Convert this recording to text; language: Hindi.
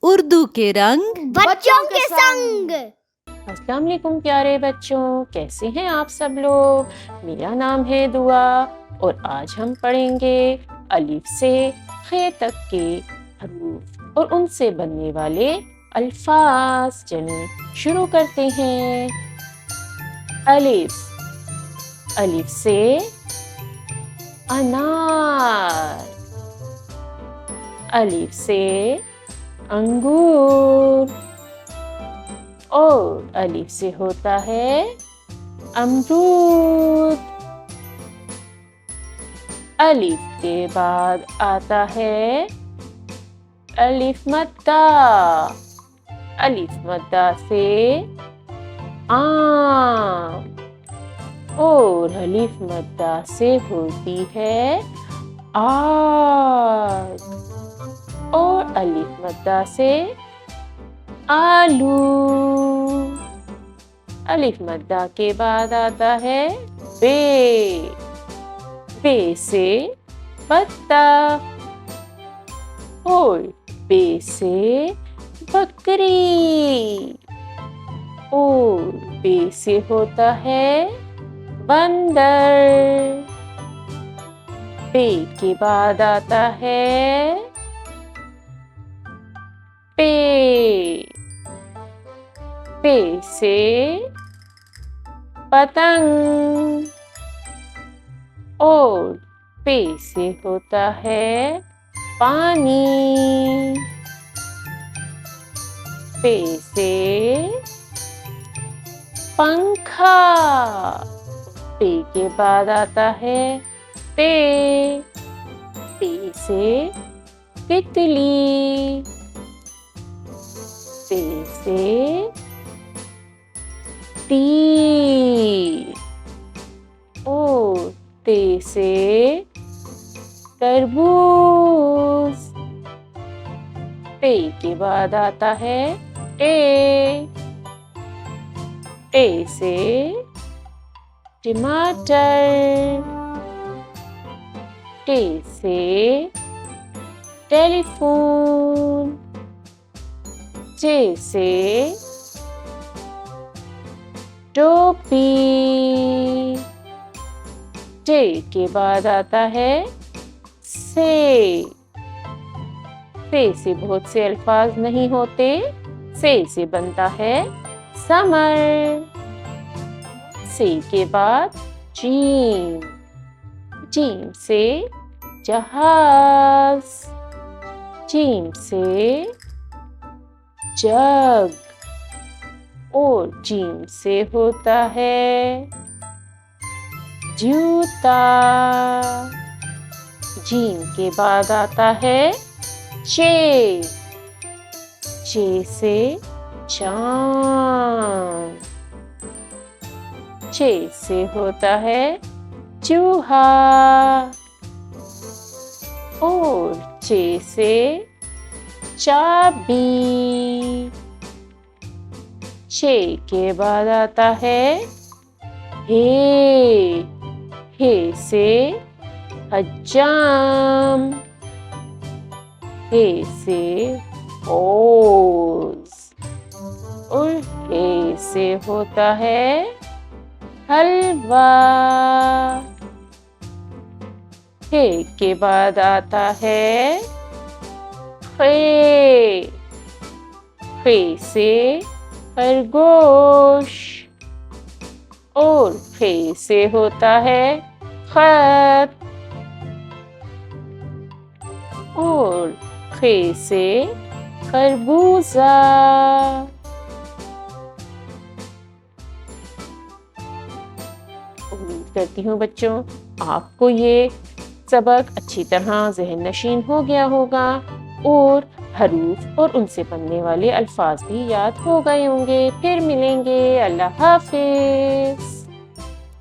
उर्दू के रंग बच्चों के संग। अस्सलाम वालेकुम प्यारे बच्चों, कैसे हैं आप सब लोग। मेरा नाम है दुआ और आज हम पढ़ेंगे अलिफ से खे तक के हरूफ और उनसे बनने वाले अल्फाज। चलिए शुरू करते हैं। अलिफ, अलिफ से अनार, अलिफ से अंगूर और अलिफ से होता है अमरूद। अलिफ के बाद आता है अलिफ मद्दा, अलिफ मद्दा से आम और अलिफ मद्दा से होती है आग और अलिफ मद्दा से आलू। अलिफ मद्दा के बाद आता है बे, बे से बत्तख और बे से बकरी और बे से होता है बंदर। बे के बाद आता है पे, पे से पतंग और पे से होता है पानी। पे से पंखा, पे के बाद आता है पे, पे से तितली, पे से तीर और ते से तरबूज। पे के बाद आता है टे, टे से टमाटर, टे से टेलीफोन, टे से टोपी। टे के बाद आता है से बहुत से अल्फाज नहीं होते। से बनता है समर। से के बाद जीम, जीम से जहाज, जीम से जग और जीम से होता है जूता। जीम के बाद आता है चे, चे से चांद, चे से होता है चूहा और चे से चाबी। चे के बाद आता है हे से हज्जाम, हे से ओज और हे से होता है हलवा। हे के बाद आता है खे, खे से खरगोश और खे से होता है खत और खे से खरबूजा। उम्मीद करती हूँ बच्चों आपको ये सबक अच्छी तरह ज़हन नशीन हो गया होगा और हरूफ और उनसे बनने वाले अल्फाज भी याद हो गए होंगे। फिर मिलेंगे। अल्लाह हाफिज।